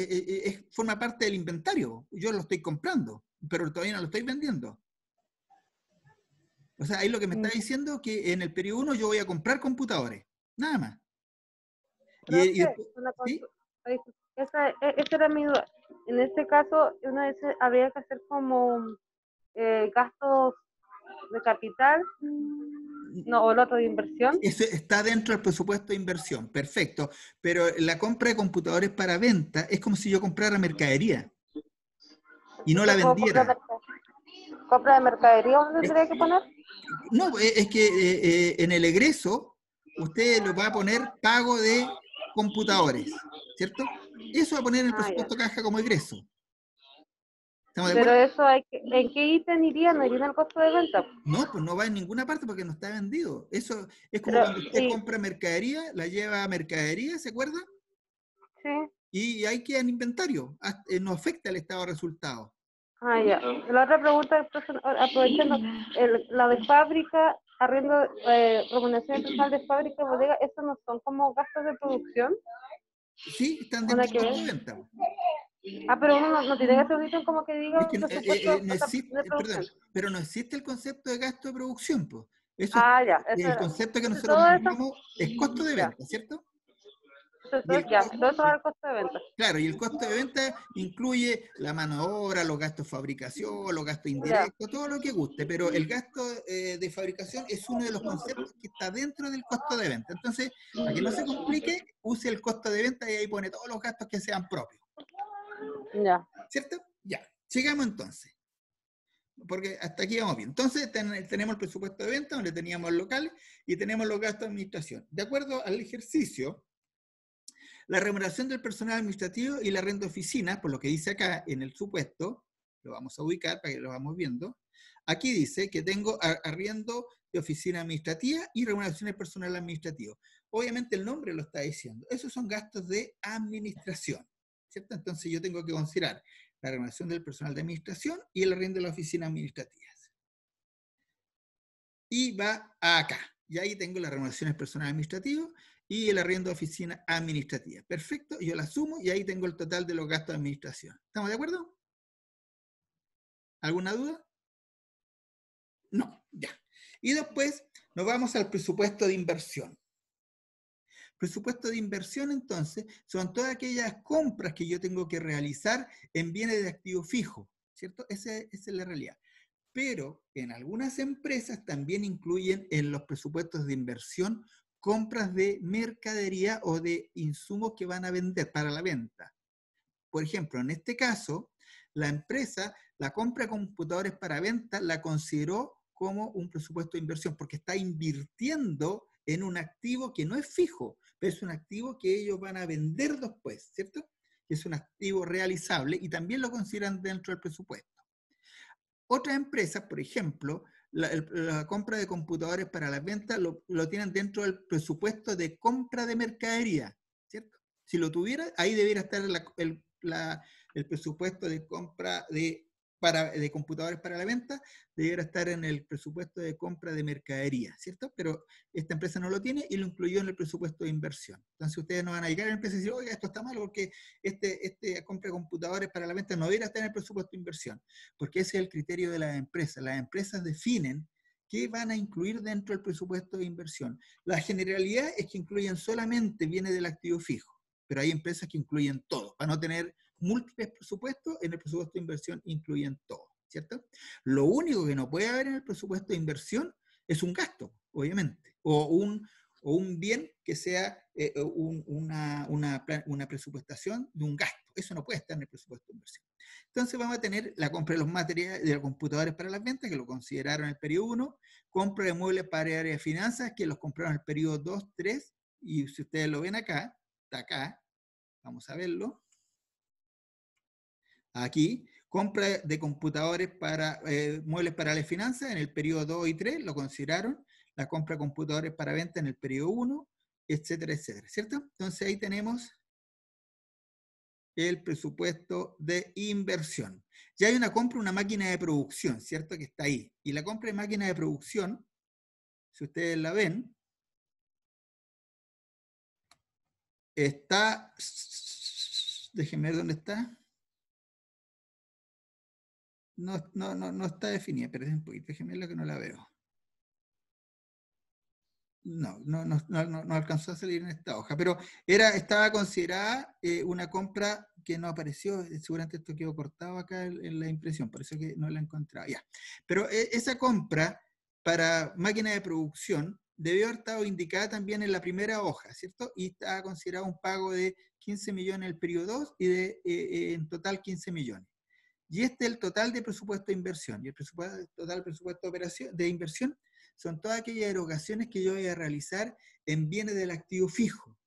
Forma parte del inventario. Yo lo estoy comprando, pero todavía no lo estoy vendiendo. O sea, ahí lo que me está diciendo es que en el periodo 1 yo voy a comprar computadores. Nada más. ¿Sí? Esa era mi duda. En este caso, uno dice, habría que hacer como gastos de capital, no, o el otro de inversión. Eso está dentro del presupuesto de inversión, perfecto. Pero la compra de computadores para venta es como si yo comprara mercadería y no la vendiera. ¿Compra de mercadería dónde tendría que poner? No, es que en el egreso usted lo va a poner pago de computadores, ¿cierto? Eso va a poner en el presupuesto caja como egreso. ¿Estamos de acuerdo? Pero eso ¿en qué ítem iría? ¿No iría en el costo de venta? No, pues no va en ninguna parte porque no está vendido. Eso es como cuando usted compra mercadería, la lleva a mercadería, ¿se acuerda? Sí. Y ahí queda en inventario. No afecta el estado de resultados. Ya. La otra pregunta, aprovechando, la de fábrica, arriendo, remuneración total de fábrica, bodega, ¿esos no son como gastos de producción? Sí, están dentro del costo de venta. Pero uno no tiene que hacer un ítem como que diga Es que presupuesto no existe, de producción. perdón, pero no existe el concepto de gasto de producción, pues. Eso Ya. el concepto que nosotros manejamos es costo de venta, ¿cierto? Todo eso va al costo de venta. Claro, y el costo de venta incluye la mano de obra, los gastos de fabricación, los gastos indirectos, todo lo que guste, pero el gasto de fabricación es uno de los conceptos que está dentro del costo de venta. Entonces, para que no se complique, use el costo de venta y ahí pone todos los gastos que sean propios. Ya. ¿Cierto? Ya. Sigamos entonces. Porque hasta aquí vamos bien. Entonces, tenemos el presupuesto de venta, donde teníamos el local, y tenemos los gastos de administración. De acuerdo al ejercicio, La remuneración del personal administrativo y la renta de oficina, por lo que dice acá en el supuesto, lo vamos a ubicar para que lo vamos viendo. Aquí dice que tengo arriendo de oficina administrativa y remuneración del personal administrativo. Obviamente el nombre lo está diciendo. Esos son gastos de administración, ¿cierto? Entonces yo tengo que considerar la remuneración del personal de administración y el arriendo de la oficina administrativa. Y va acá. Y ahí tengo la remuneración del personal administrativo y el arriendo de oficina administrativa. Perfecto, yo la sumo y ahí tengo el total de los gastos de administración. ¿Estamos de acuerdo? ¿Alguna duda? No, ya. Y después nos vamos al presupuesto de inversión. Presupuesto de inversión, entonces, son todas aquellas compras que yo tengo que realizar en bienes de activo fijo, ¿cierto? Esa es la realidad. Pero en algunas empresas también incluyen en los presupuestos de inversión compras de mercadería o de insumos que van a vender para la venta. Por ejemplo, en este caso, la empresa, la compra de computadores para venta, la consideró como un presupuesto de inversión, porque está invirtiendo en un activo que no es fijo, pero es un activo que ellos van a vender después, ¿cierto? Es un activo realizable y también lo consideran dentro del presupuesto. Otras empresas, por ejemplo, la compra de computadores para la venta lo tienen dentro del presupuesto de compra de mercadería, ¿cierto? Si lo tuviera, ahí debería estar el presupuesto de compra de computadores para la venta, debería estar en el presupuesto de compra de mercadería, ¿cierto? Pero esta empresa no lo tiene y lo incluyó en el presupuesto de inversión. Entonces ustedes no van a llegar a la empresa y decir, oiga, esto está mal porque este compra de computadores para la venta no debería estar en el presupuesto de inversión, porque ese es el criterio de las empresas. Las empresas definen qué van a incluir dentro del presupuesto de inversión. La generalidad es que incluyen solamente bienes del activo fijo, pero hay empresas que incluyen todo, para no tener múltiples presupuestos. En el presupuesto de inversión incluyen todo, ¿cierto? Lo único que no puede haber en el presupuesto de inversión es un gasto, obviamente, o un bien que sea una presupuestación de un gasto. Eso no puede estar en el presupuesto de inversión. Entonces vamos a tener la compra de los materiales, de los computadores para las ventas, que lo consideraron en el periodo 1, compra de muebles para el área de finanzas, que los compraron en el periodo 2, 3, y si ustedes lo ven acá, está acá, vamos a verlo. Aquí, compra de computadores para muebles para las finanzas en el periodo 2 y 3, lo consideraron, la compra de computadores para venta en el periodo 1, etcétera, etcétera, ¿cierto? Entonces ahí tenemos el presupuesto de inversión. Ya hay una compra de una máquina de producción, ¿cierto? Que está ahí. Y la compra de máquina de producción, si ustedes la ven, está, déjenme ver dónde está. No está definida, pero un poquito, déjenme ver que no la veo. No alcanzó a salir en esta hoja, pero estaba considerada una compra que no apareció. Seguramente esto quedó cortado acá en la impresión, por eso que no la he encontrado. Ya. Pero esa compra para máquina de producción debió haber estado indicada también en la primera hoja, ¿cierto? Y estaba considerado un pago de 15 millones en el periodo 2 y en total 15 millones. Y este es el total de presupuesto de inversión. Y el total presupuesto de inversión son todas aquellas erogaciones que yo voy a realizar en bienes del activo fijo.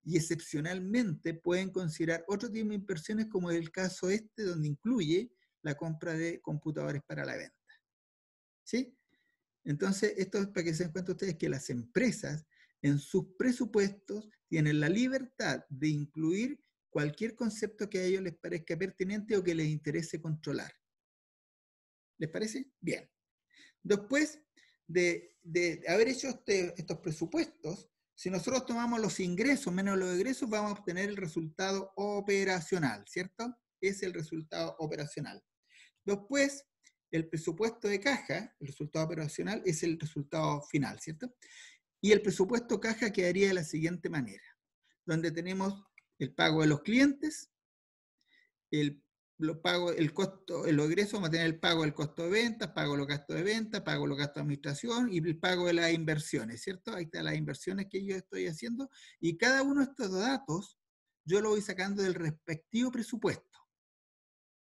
Y excepcionalmente pueden considerar otro tipo de inversiones, como es el caso donde incluye la compra de computadores para la venta. ¿Sí? Entonces, esto es para que se den cuenta ustedes que las empresas en sus presupuestos tienen la libertad de incluir cualquier concepto que a ellos les parezca pertinente o que les interese controlar. ¿Les parece? Bien. Después de haber hecho estos presupuestos, si nosotros tomamos los ingresos menos los egresos, vamos a obtener el resultado operacional, ¿cierto? Es el resultado operacional. Después, el presupuesto de caja, el resultado operacional, es el resultado final, ¿cierto? Y el presupuesto caja quedaría de la siguiente manera, donde tenemos el pago de los clientes, el costo, el ingreso, vamos a tener el pago del costo de ventas, pago de los gastos de venta, pago de los gastos de administración y el pago de las inversiones, ¿cierto? Ahí están las inversiones que yo estoy haciendo y cada uno de estos datos yo lo voy sacando del respectivo presupuesto,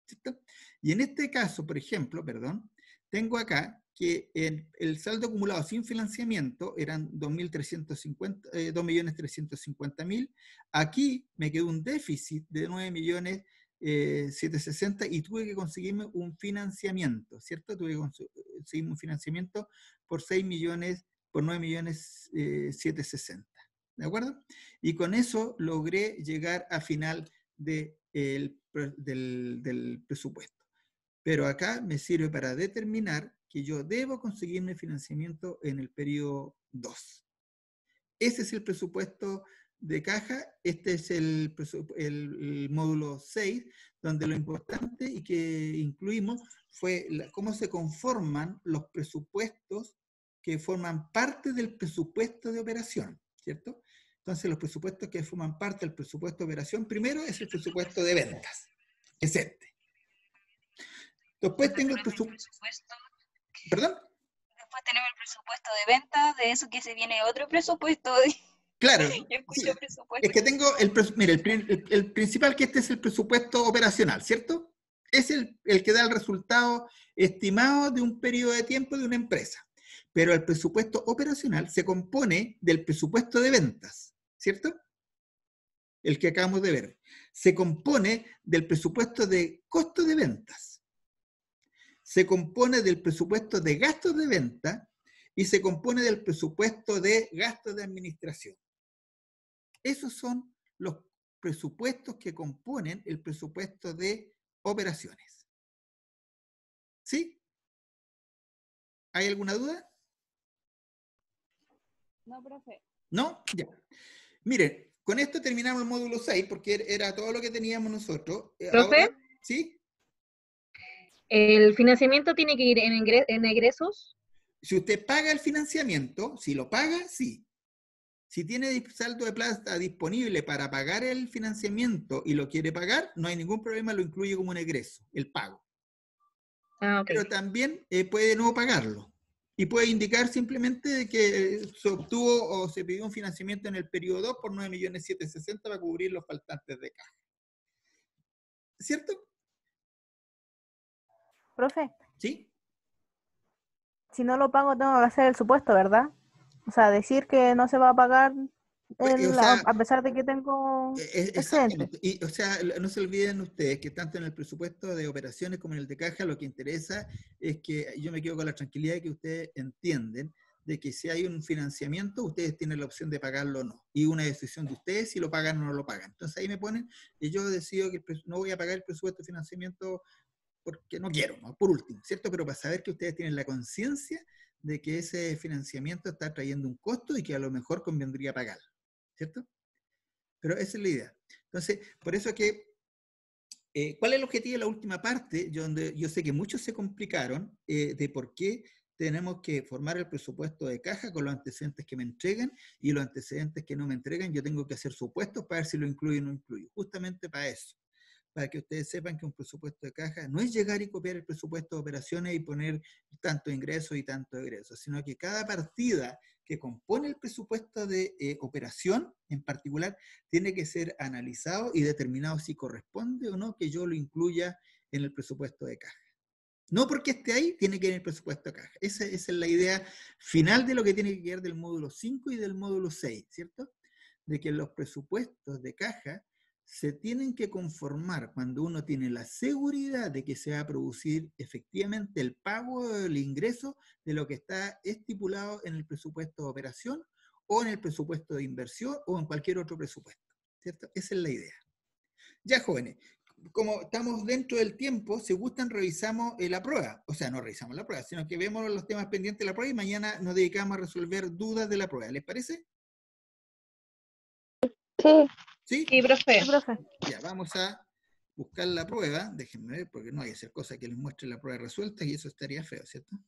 ¿cierto? Y en este caso, por ejemplo, tengo acá que el saldo acumulado sin financiamiento eran 2.350.000. Aquí me quedó un déficit de 9.760.000 y tuve que conseguirme un financiamiento, ¿cierto? Tuve que conseguirme un financiamiento por 6 millones, por 9.760.000, ¿de acuerdo? Y con eso logré llegar a final del presupuesto. Pero acá me sirve para determinar que yo debo conseguirme financiamiento en el periodo 2. Ese es el presupuesto de caja, este es el módulo 6, donde lo importante y que incluimos fue cómo se conforman los presupuestos que forman parte del presupuesto de operación, ¿cierto? Entonces los presupuestos que forman parte del presupuesto de operación, primero es el presupuesto de ventas, es este. Después tengo el presupuesto. ¿Perdón? Después tenemos el presupuesto de ventas, de eso que se viene otro presupuesto. Claro. Yo escucho Sí. presupuesto. Es que tengo mira, el principal, que este es el presupuesto operacional, ¿cierto? Es el que da el resultado estimado de un periodo de tiempo de una empresa. Pero el presupuesto operacional se compone del presupuesto de ventas, ¿cierto? El que acabamos de ver. Se compone del presupuesto de costo de ventas. Se compone del presupuesto de gastos de venta y se compone del presupuesto de gastos de administración. Esos son los presupuestos que componen el presupuesto de operaciones. ¿Sí? ¿Hay alguna duda? No, profe. ¿No? Ya. Miren, con esto terminamos el módulo 6 porque era todo lo que teníamos nosotros. ¿Profe? Ahora, ¿sí? ¿El financiamiento tiene que ir en egresos? Si usted paga el financiamiento, si lo paga, sí. Si tiene saldo de plata disponible para pagar el financiamiento y lo quiere pagar, no hay ningún problema, lo incluye como un egreso, el pago. Ah, ok. Pero también puede no pagarlo. Y puede indicar simplemente que se obtuvo o se pidió un financiamiento en el periodo 2 por 9.760.000 para cubrir los faltantes de caja. ¿Cierto? Profe, ¿Sí? si no lo pago tengo que hacer el supuesto, ¿verdad? O sea, decir que no se va a pagar O sea, a pesar de que tengo exacto. excedente. Y, o sea, no se olviden ustedes que tanto en el presupuesto de operaciones como en el de caja, lo que interesa es que yo me quedo con la tranquilidad de que ustedes entienden de que si hay un financiamiento, ustedes tienen la opción de pagarlo o no. Y una decisión de ustedes si lo pagan o no lo pagan. Entonces ahí me ponen, y yo decido que no voy a pagar el presupuesto de financiamiento porque no quiero, ¿no? Por último, ¿cierto? Pero para saber que ustedes tienen la conciencia de que ese financiamiento está trayendo un costo y que a lo mejor convendría pagarlo, ¿cierto? Pero esa es la idea. Entonces, por eso que, ¿cuál es el objetivo de la última parte? Donde yo sé que muchos se complicaron de por qué tenemos que formar el presupuesto de caja con los antecedentes que me entregan y los antecedentes que no me entregan, yo tengo que hacer supuestos para ver si lo incluyo o no incluyo. Justamente para eso. Para que ustedes sepan que un presupuesto de caja no es llegar y copiar el presupuesto de operaciones y poner tanto ingresos y tanto egresos, sino que cada partida que compone el presupuesto de operación en particular tiene que ser analizado y determinado si corresponde o no que yo lo incluya en el presupuesto de caja. No porque esté ahí, tiene que ir en el presupuesto de caja. Esa es la idea final de lo que tiene que quedar del módulo 5 y del módulo 6, ¿cierto? De que los presupuestos de caja se tienen que conformar cuando uno tiene la seguridad de que se va a producir efectivamente el pago del ingreso de lo que está estipulado en el presupuesto de operación o en el presupuesto de inversión o en cualquier otro presupuesto, ¿cierto? Esa es la idea. Ya, jóvenes, como estamos dentro del tiempo, si gustan revisamos la prueba. O sea, no revisamos la prueba, sino que vemos los temas pendientes de la prueba y mañana nos dedicamos a resolver dudas de la prueba. ¿Les parece? Sí. ¿Sí? Sí, profe. Sí, profe. Ya, vamos a buscar la prueba. Déjenme ver, porque no hay que hacer cosa que les muestre la prueba resuelta y eso estaría feo, ¿cierto?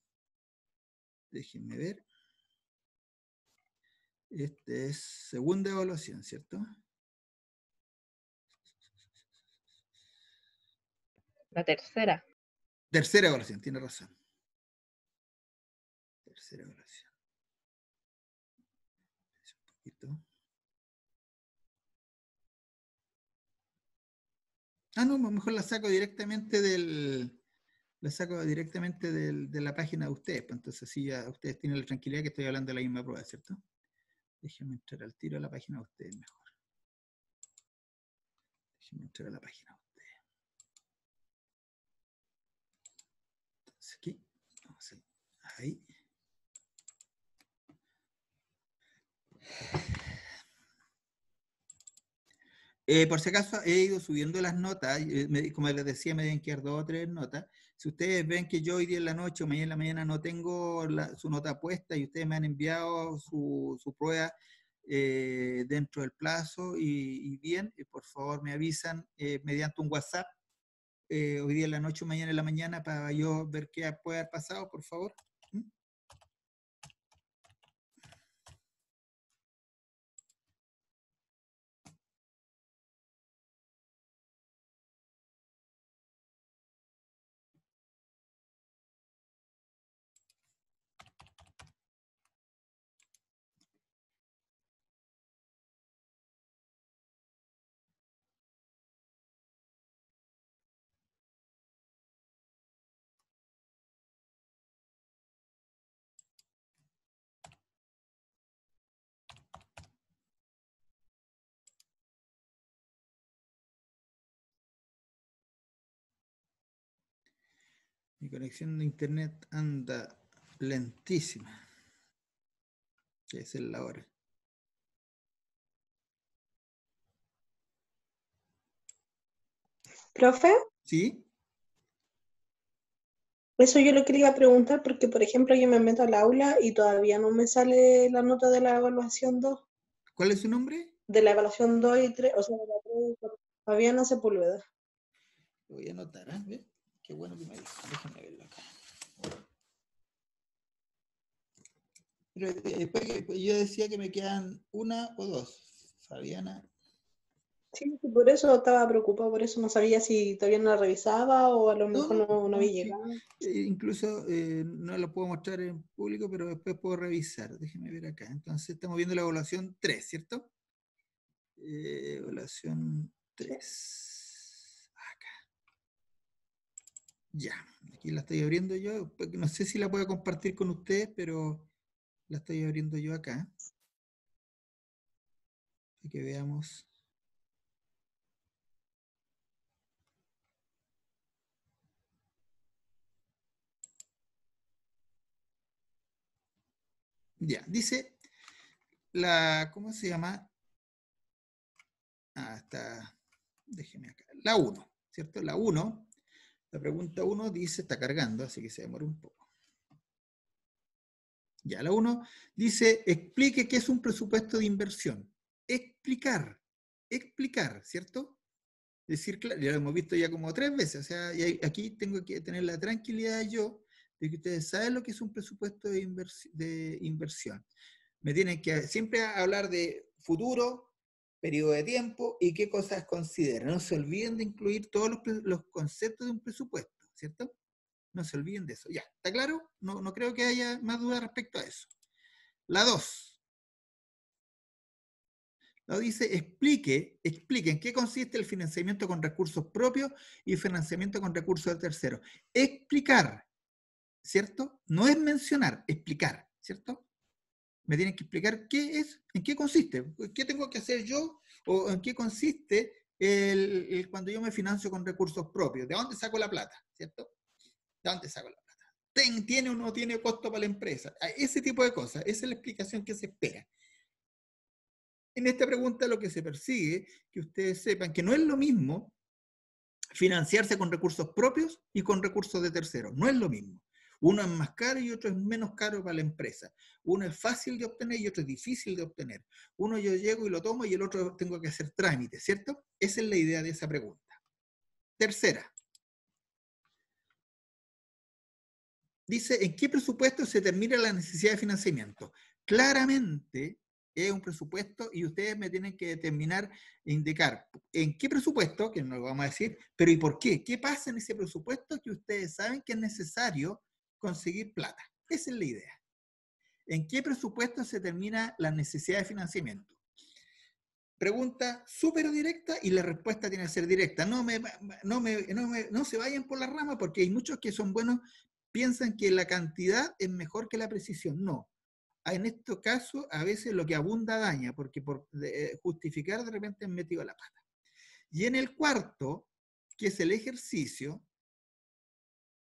Déjenme ver. Este es segunda evaluación, ¿cierto? La tercera. Tercera evaluación, tiene razón. Tercera evaluación. Un poquito. Ah, no, mejor la saco directamente del La saco directamente de la página de ustedes, pues entonces así ya ustedes tienen la tranquilidad que estoy hablando de la misma prueba, ¿cierto? Déjenme entrar al tiro a la página de ustedes mejor. Déjenme entrar a la página de ustedes. Entonces aquí, vamos a ahí. Por si acaso he ido subiendo las notas, como les decía, me deben quedar 2 o 3 notas. Si ustedes ven que yo hoy día en la noche o mañana en la mañana no tengo su nota puesta y ustedes me han enviado su prueba dentro del plazo y bien, por favor me avisan mediante un WhatsApp hoy día en la noche o mañana en la mañana para yo ver qué puede haber pasado, por favor. ¿Mm? Mi conexión de internet anda lentísima. Que es la hora. Profe, ¿Sí? eso yo le quería preguntar porque, por ejemplo, yo me meto al aula y todavía no me sale la nota de la evaluación 2, ¿Cuál es su nombre? de la evaluación 2 y 3, o sea, de la 3 y 4. Fabiana Sepúlveda. Lo voy a anotar, ¿eh? ¿Ve? Qué bueno que me dijo. Déjame verlo acá. Pero después yo decía que me quedan 1 o 2. Fabiana. Sí, sí, por eso estaba preocupado, por eso no sabía si todavía no la revisaba o a lo mejor no había sí. llegado. Incluso no lo puedo mostrar en público, pero después puedo revisar. Déjenme ver acá. Entonces estamos viendo la evaluación 3, ¿cierto? Evaluación 3. Acá. Ya. Aquí la estoy abriendo yo. No sé si la puedo compartir con ustedes, pero la estoy abriendo yo acá. Para que veamos. Ya, dice ¿cómo se llama? Está, déjeme acá, la 1, ¿cierto? La 1, la pregunta 1 dice, está cargando, así que se demora un poco. Ya, la 1 dice, explique qué es un presupuesto de inversión. Explicar, ¿cierto? Decir, claro, ya lo hemos visto ya como 3 veces, o sea, y aquí tengo que tener la tranquilidad yo de que ustedes saben lo que es un presupuesto de inversión. Me tienen que siempre hablar de futuro, periodo de tiempo y qué cosas consideran. No se olviden de incluir todos los conceptos de un presupuesto, ¿cierto? No se olviden de eso. Ya, ¿está claro? No creo que haya más dudas respecto a eso. La 2. Lo dice, explique en qué consiste el financiamiento con recursos propios y financiamiento con recursos de terceros. Explicar, ¿cierto? No es mencionar, explicar, ¿cierto? Me tienen que explicar qué es, en qué consiste, qué tengo que hacer yo o en qué consiste cuando yo me financio con recursos propios. ¿De dónde saco la plata? ¿Cierto? ¿De dónde saco la plata? ¿Tiene o no tiene costo para la empresa? Ese tipo de cosas, esa es la explicación que se espera. En esta pregunta lo que se persigue, que ustedes sepan que no es lo mismo financiarse con recursos propios y con recursos de terceros. No es lo mismo. Uno es más caro y otro es menos caro para la empresa. Uno es fácil de obtener y otro es difícil de obtener. Uno yo llego y lo tomo y el otro tengo que hacer trámites, ¿cierto? Esa es la idea de esa pregunta. Tercera. Dice, ¿en qué presupuesto se termina la necesidad de financiamiento? Claramente es un presupuesto y ustedes me tienen que determinar e indicar en qué presupuesto, que no lo vamos a decir, pero ¿y por qué? ¿Qué pasa en ese presupuesto que ustedes saben que es necesario conseguir plata? Esa es la idea. ¿En qué presupuesto se termina la necesidad de financiamiento? pregunta súper directa y la respuesta tiene que ser directa. No se vayan por la rama porque hay muchos que son buenos, piensan que la cantidad es mejor que la precisión. No. En estos casos, a veces lo que abunda daña, porque por justificar de repente han metido la pata. Y en el cuarto, que es el ejercicio,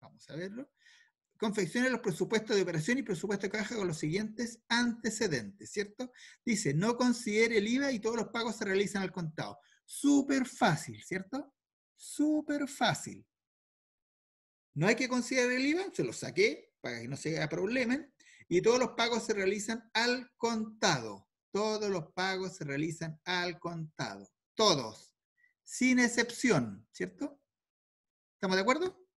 vamos a verlo, confeccione los presupuestos de operación y presupuesto de caja con los siguientes antecedentes, ¿cierto? Dice, no considere el IVA y todos los pagos se realizan al contado. Súper fácil, ¿cierto? Súper fácil. No hay que considerar el IVA, se lo saqué para que no se haga problema, y todos los pagos se realizan al contado. Todos los pagos se realizan al contado. Todos. Sin excepción, ¿cierto? ¿Estamos de acuerdo?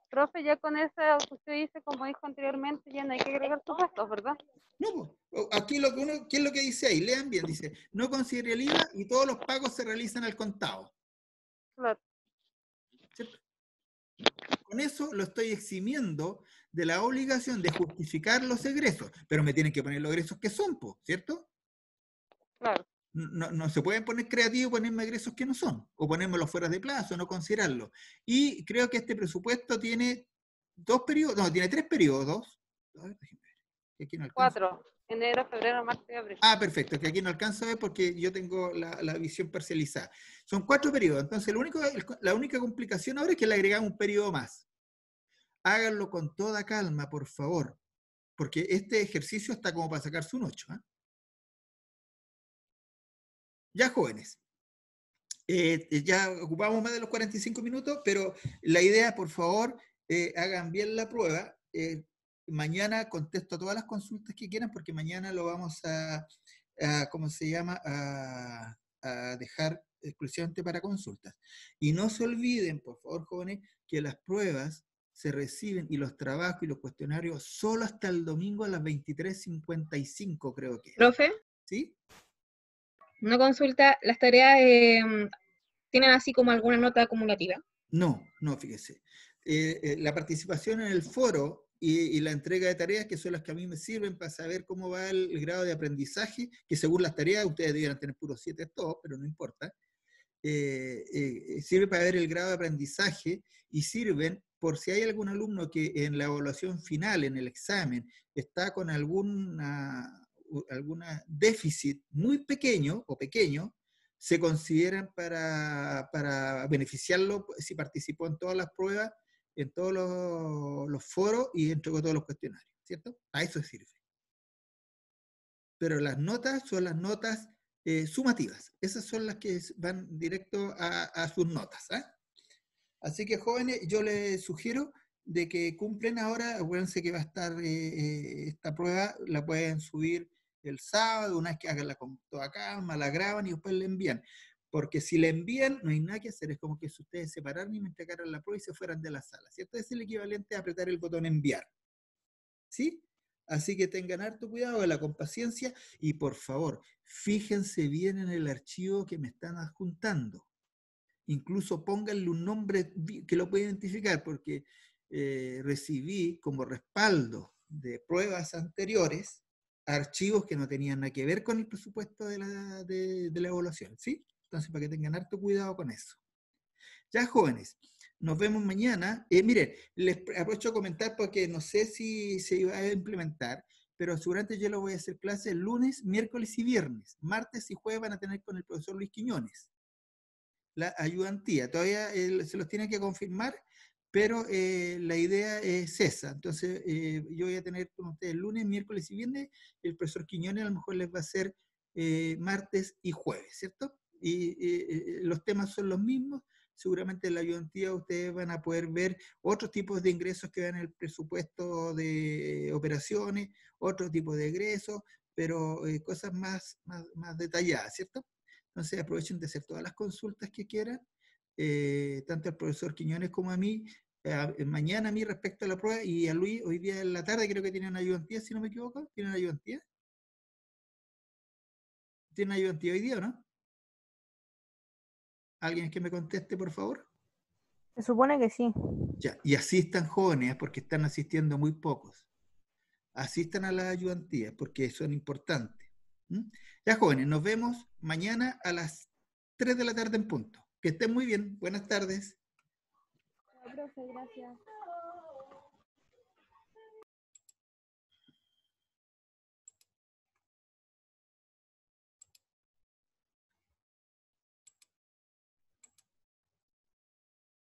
Profe, ya con eso que usted dice, como dijo anteriormente, ya no hay que agregar supuestos, ¿verdad? No, aquí ¿qué es lo que dice ahí? Lean bien, dice, no considere el IVA y todos los pagos se realizan al contado. Claro. ¿Cierto? Con eso lo estoy eximiendo de la obligación de justificar los egresos, pero me tienen que poner los egresos que son, ¿cierto? Claro. No se pueden poner creativos y ponerme egresos que no son, o ponérmelos fuera de plazo, no considerarlos. Y creo que este presupuesto tiene tiene 3 periodos. A ver, déjenme ver, que aquí no alcanzo. 4. Enero, febrero, marzo y abril. Ah, perfecto, que aquí no alcanzo a ver porque yo tengo la visión parcializada. Son 4 periodos, entonces la única complicación ahora es que le agregamos un periodo más. Háganlo con toda calma, por favor, porque este ejercicio está como para sacarse un 8. Ya, jóvenes, ya ocupamos más de los 45 minutos, pero la idea, por favor, hagan bien la prueba. Mañana contesto todas las consultas que quieran, porque mañana lo vamos ¿cómo se llama? A dejar exclusivamente para consultas. Y no se olviden, por favor, jóvenes, que las pruebas se reciben y los trabajos y los cuestionarios solo hasta el domingo a las 23:55, creo que. Profe, ¿Sí? una consulta, las tareas tienen así como alguna nota acumulativa. No, fíjese. La participación en el foro y la entrega de tareas, que son las que a mí me sirven para saber cómo va el grado de aprendizaje, que según las tareas ustedes debieran tener puros 7 todos, pero no importa. Sirve para ver el grado de aprendizaje y sirven por si hay algún alumno que en la evaluación final, en el examen, está con alguna déficit muy pequeño o pequeño, se consideran para beneficiarlo si participó en todas las pruebas, en todos los foros y entregó todos los cuestionarios, ¿cierto? A eso sirve. Pero las notas son las notas sumativas. Esas son las que van directo a sus notas. Así que, jóvenes, yo les sugiero de que cumplen ahora. Acuérdense que va a estar esta prueba, la pueden subir el sábado, una vez que hagan con toda calma, la graban y después la envían. Porque si la envían, no hay nada que hacer. Es como que si ustedes se pararan y me entregaran la prueba y se fueran de la sala, ¿cierto? Es el equivalente a apretar el botón enviar. ¿Sí? Así que tengan harto cuidado, con paciencia, y por favor, fíjense bien en el archivo que me están adjuntando. Incluso pónganle un nombre que lo pueda identificar, porque recibí como respaldo de pruebas anteriores archivos que no tenían nada que ver con el presupuesto de la evaluación, ¿sí? Entonces, para que tengan harto cuidado con eso. Ya, jóvenes, nos vemos mañana. Miren, les aprovecho a comentar porque no sé si se iba a implementar, pero seguramente yo lo voy a hacer clase el lunes, miércoles y viernes. Martes y jueves van a tener con el profesor Luis Quiñones la ayudantía. Todavía se los tiene que confirmar, pero la idea es esa. Entonces, yo voy a tener con ustedes lunes, miércoles y viernes. El profesor Quiñones a lo mejor les va a hacer martes y jueves, ¿cierto? Y los temas son los mismos. Seguramente en la ayudantía ustedes van a poder ver otros tipos de ingresos que van en el presupuesto de operaciones, otro tipo de egresos, pero cosas más detalladas, ¿cierto? Entonces aprovechen de hacer todas las consultas que quieran, tanto al profesor Quiñones como a mí, mañana a mí respecto a la prueba, y a Luis hoy día en la tarde creo que tienen una ayudantía, si no me equivoco. ¿Tienen una ayudantía? ¿Tienen una ayudantía hoy día o no? ¿Alguien que me conteste, por favor? Se supone que sí. Ya, y asistan, jóvenes, porque están asistiendo muy pocos. Asistan a las ayudantías porque son importantes. ¿Mm? Ya, jóvenes, nos vemos mañana a las 3 de la tarde en punto. Que estén muy bien. Buenas tardes. Profe, gracias.